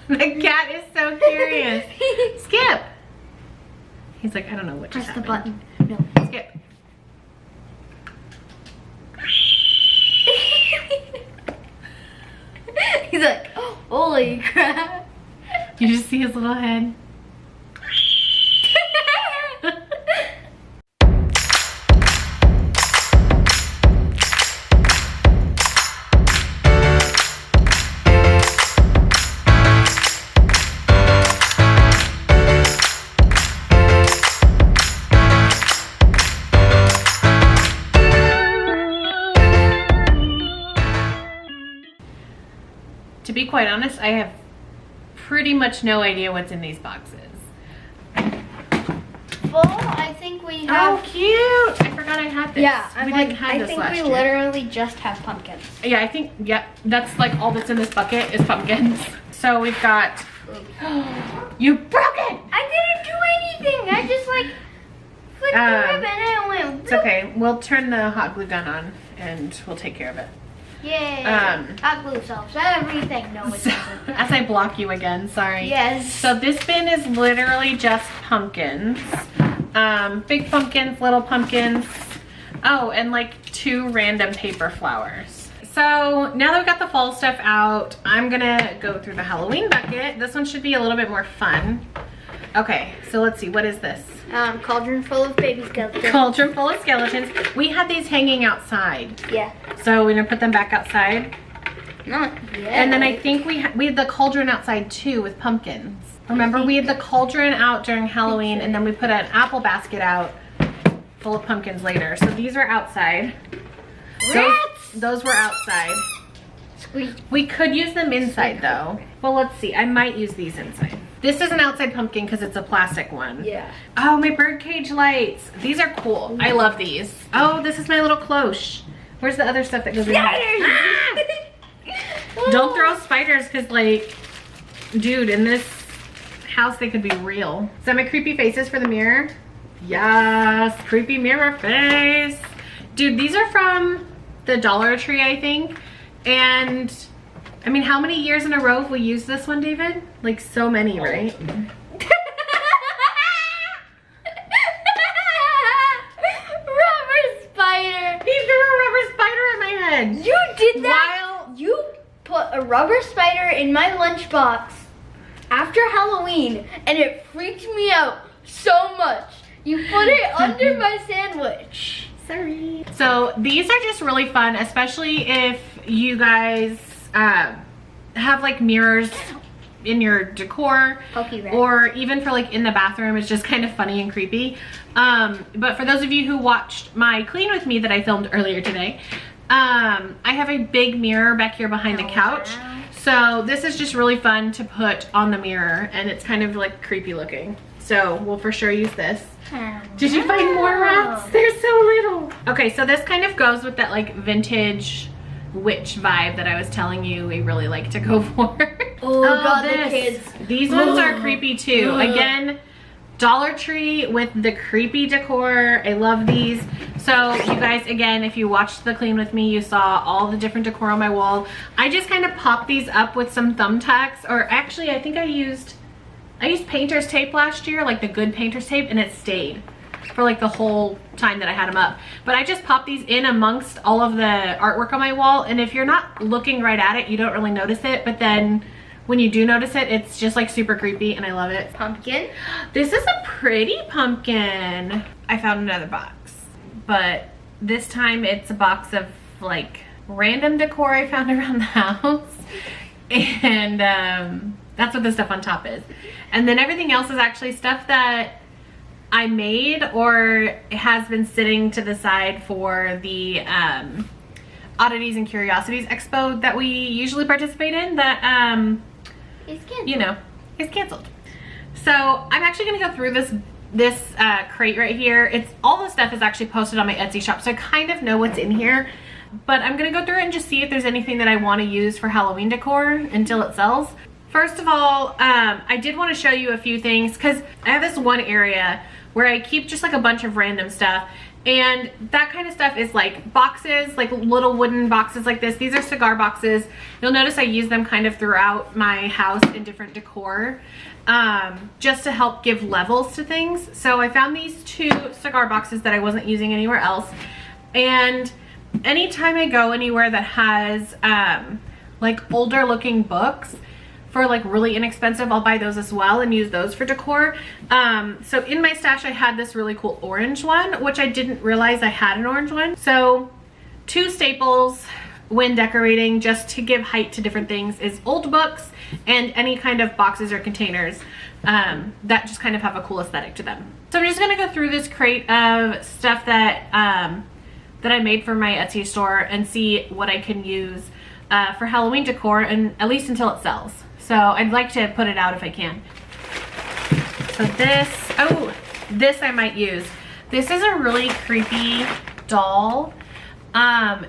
The cat is so curious. Skip. He's like, I don't know what just happened. Press the button. No. Skip. He's like, oh, holy crap. You just see his little head. To be quite honest, I have pretty much no idea what's in these boxes. Well, I think we have... Oh, cute! I forgot I had this. Yeah, we didn't have this last we year. literally just have pumpkins. Yeah, I think, yep, that's like all that's in this bucket is pumpkins. So we've got... You broke it! I didn't do anything. I just like flicked the ribbon and it went... It's okay. We'll turn the hot glue gun on and we'll take care of it. Yay. Hot glue solves everything. No, it So, doesn't. as I block you again, sorry. Yes. So this bin is literally just pumpkins. Big pumpkins, little pumpkins. Oh, and like 2 random paper flowers. So now that we've got the fall stuff out, I'm gonna go through the Halloween bucket. This one should be a little bit more fun. Okay, so let's see, what is this? Cauldron full of baby skeletons. Cauldron full of skeletons. We had these hanging outside. Yeah. So we're gonna put them back outside. Not yet. And then I think we had the cauldron outside too with pumpkins. Remember, we had the cauldron out during Halloween and then we put an apple basket out full of pumpkins later. So these are outside. Rats! Those were outside. Squeak. We could use them inside though. Well, let's see. I might use these inside. This is an outside pumpkin because it's a plastic one. Yeah. Oh, my birdcage lights. These are cool. I love these. Oh, this is my little cloche. Where's the other stuff that goes in here? Ah! Don't throw spiders because, like, dude, in this house they could be real. Is that my creepy faces for the mirror? Yes, creepy mirror face. Dude, these are from the Dollar Tree, I think. And I mean, how many years in a row have we used this one, David? Like so many, right? Rubber spider. He threw a rubber spider at my head. You did that. You put a rubber spider in my lunchbox after Halloween, and it freaked me out so much. You put it under my sandwich. Sorry. So these are just really fun, especially if you guys have like mirrors in your decor, or even for like in the bathroom. It's just kind of funny and creepy. But for those of you who watched my clean with me that I filmed earlier today, I have a big mirror back here behind the couch. So this is just really fun to put on the mirror, and it's kind of like creepy looking. So we'll for sure use this. Did you find more rats? They're so little. Okay, so this kind of goes with that like vintage witch vibe that I was telling you we really like to go for. Oh God, the kids. These ones are creepy too. Again, Dollar Tree with the creepy decor. I love these. So you guys, again, if you watched the clean with me, you saw all the different decor on my wall. I just kind of popped these up with some thumbtacks, or actually I think I used painter's tape last year, like the good painter's tape, and it stayed for like the whole time that I had them up. But I just popped these in amongst all of the artwork on my wall, and if you're not looking right at it, you don't really notice it, but then when you do notice it, it's just like super creepy, and I love it. Pumpkin. This is a pretty pumpkin. I found another box, but this time it's a box of like random decor I found around the house, and that's what the stuff on top is. And then everything else is actually stuff that I made or has been sitting to the side for the Oddities and Curiosities Expo that we usually participate in that, you know, is canceled. So I'm actually gonna go through this crate right here. It's all the stuff is actually posted on my Etsy shop, so I kind of know what's in here. But I'm gonna go through it and just see if there's anything that I want to use for Halloween decor until it sells. First of all, I did want to show you a few things because I have this one area where I keep just like a bunch of random stuff, And that kind of stuff is like boxes, like little wooden boxes like this. These are cigar boxes. You'll notice I use them kind of throughout my house in different decor, just to help give levels to things. So I found these 2 cigar boxes that I wasn't using anywhere else. And anytime I go anywhere that has like older looking books for like really inexpensive, I'll buy those as well and use those for decor. So in my stash I had this really cool orange one, which I didn't realize I had an orange one. So 2 staples when decorating, just to give height to different things, is old books and any kind of boxes or containers that just kind of have a cool aesthetic to them. So I'm just gonna go through this crate of stuff that that I made for my Etsy store and see what I can use for Halloween decor, and at least until it sells. So I'd like to put it out if I can. So this I might use. This is a really creepy doll.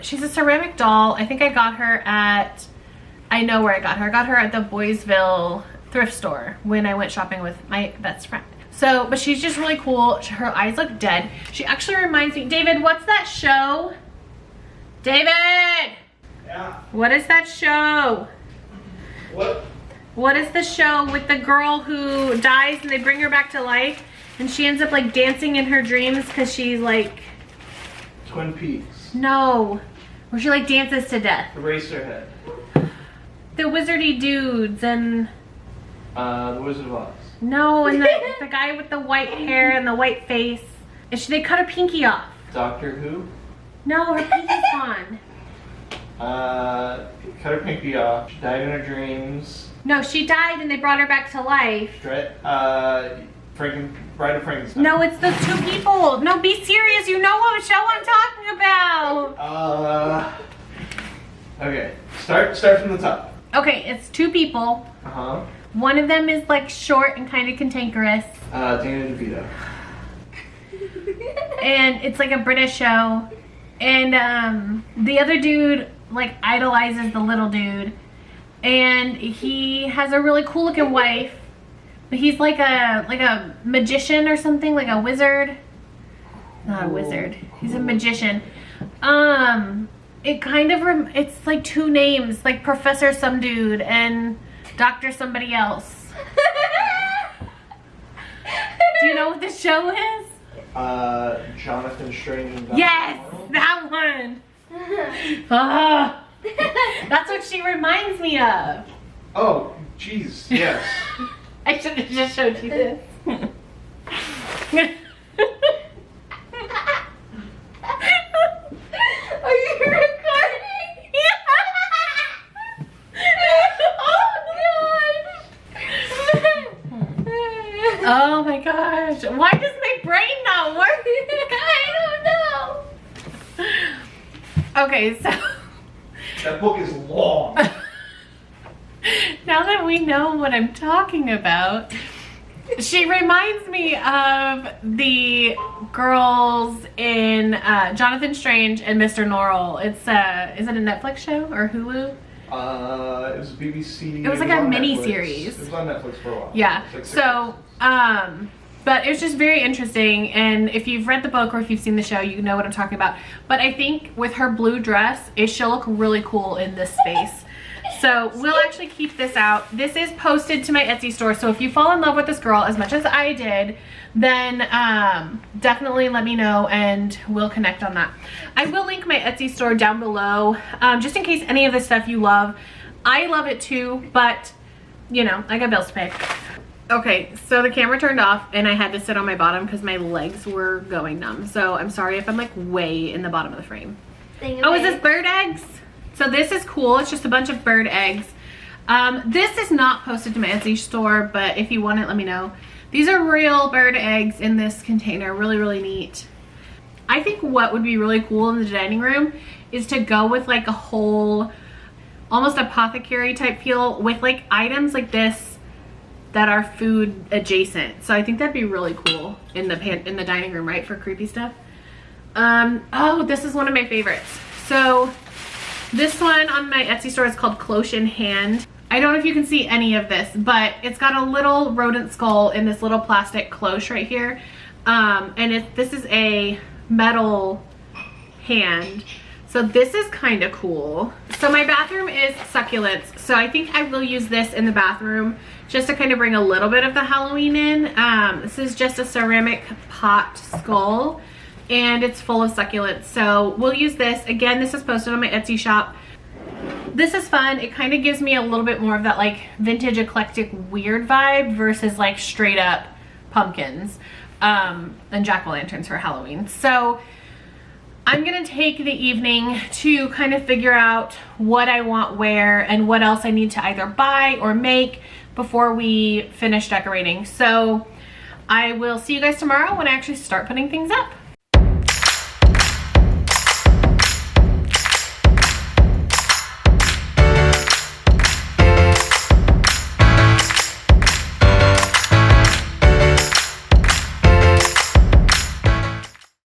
She's a ceramic doll. I think I got her at, I know where I got her. I got her at the Boysville thrift store when I went shopping with my best friend. So, but she's just really cool. Her eyes look dead. She actually reminds me, David, what's that show? David! Yeah. What is that show? What? What is the show with the girl who dies and they bring her back to life and she ends up like dancing in her dreams because she's like... Twin Peaks. No. Where she like dances to death. Eraserhead. The wizardy dudes and... The Wizard of Oz. No, and the guy with the white hair and the white face. And they cut her pinky off. Doctor Who? No, her pinky's gone. Cut her pinky off. She died in her dreams. No, she died and they brought her back to life. Bride of Frankenstein. No, it's those 2 people. No, be serious. You know what show I'm talking about. Okay. Start from the top. Okay, it's 2 people. Uh-huh. One of them is like short and kind of cantankerous. Dana DeVito. And it's like a British show. And the other dude like idolizes the little dude. And he has a really cool looking wife. But he's like a magician or something, like a wizard. Not a wizard. He's a magician. It kind of it's like 2 names, like Professor some dude and Dr. somebody else. Do you know what this show is? Jonathan Strange and Dr. Yes, Marvel? that one. That's what she reminds me of. Oh, jeez, yes. I should have just showed you this. Are you recording? Oh my gosh. Why does my brain not work? I don't know. Okay, so That book is long. now that we know what I'm talking about, she reminds me of the girls in Jonathan Strange and Mr. Norrell. It's is it a Netflix show or Hulu? It was BBC. It was like a on mini Netflix. series. It was on Netflix for a while. Yeah. It was like 6 So, episodes. but it was just very interesting. And if you've read the book or if you've seen the show, you know what I'm talking about. But I think with her blue dress, she'll look really cool in this space. So we'll actually keep this out. This is posted to my Etsy store. So if you fall in love with this girl as much as I did, then definitely let me know and we'll connect on that. I will link my Etsy store down below, just in case any of this stuff you love. I love it too, but you know, I got bills to pay. Okay, so the camera turned off and I had to sit on my bottom because my legs were going numb. So I'm sorry if I'm like way in the bottom of the frame. Oh, is this bird eggs? So this is cool. It's just a bunch of bird eggs. This is not posted to my Etsy store, but if you want it, let me know. These are real bird eggs in this container. Really, really neat. I think what would be really cool in the dining room is to go with like a whole, almost apothecary type feel with like items like this that are food adjacent. So I think that'd be really cool in the dining room, right, for creepy stuff. Oh, this is one of my favorites. So this one on my Etsy store is called Cloche in Hand. I don't know if you can see any of this, but it's got a little rodent skull in this little plastic cloche right here. And this is a metal hand. So this is kind of cool. So my bathroom is succulents. So I think I will use this in the bathroom just to kind of bring a little bit of the Halloween in. This is just a ceramic pot skull and it's full of succulents. So we'll use this. Again, this is posted on my Etsy shop. This is fun. It kind of gives me a little bit more of that like vintage eclectic weird vibe versus like straight up pumpkins and jack-o'-lanterns for Halloween. So I'm gonna take the evening to kind of figure out what I want where and what else I need to either buy or make before we finish decorating. So I will see you guys tomorrow when I actually start putting things up.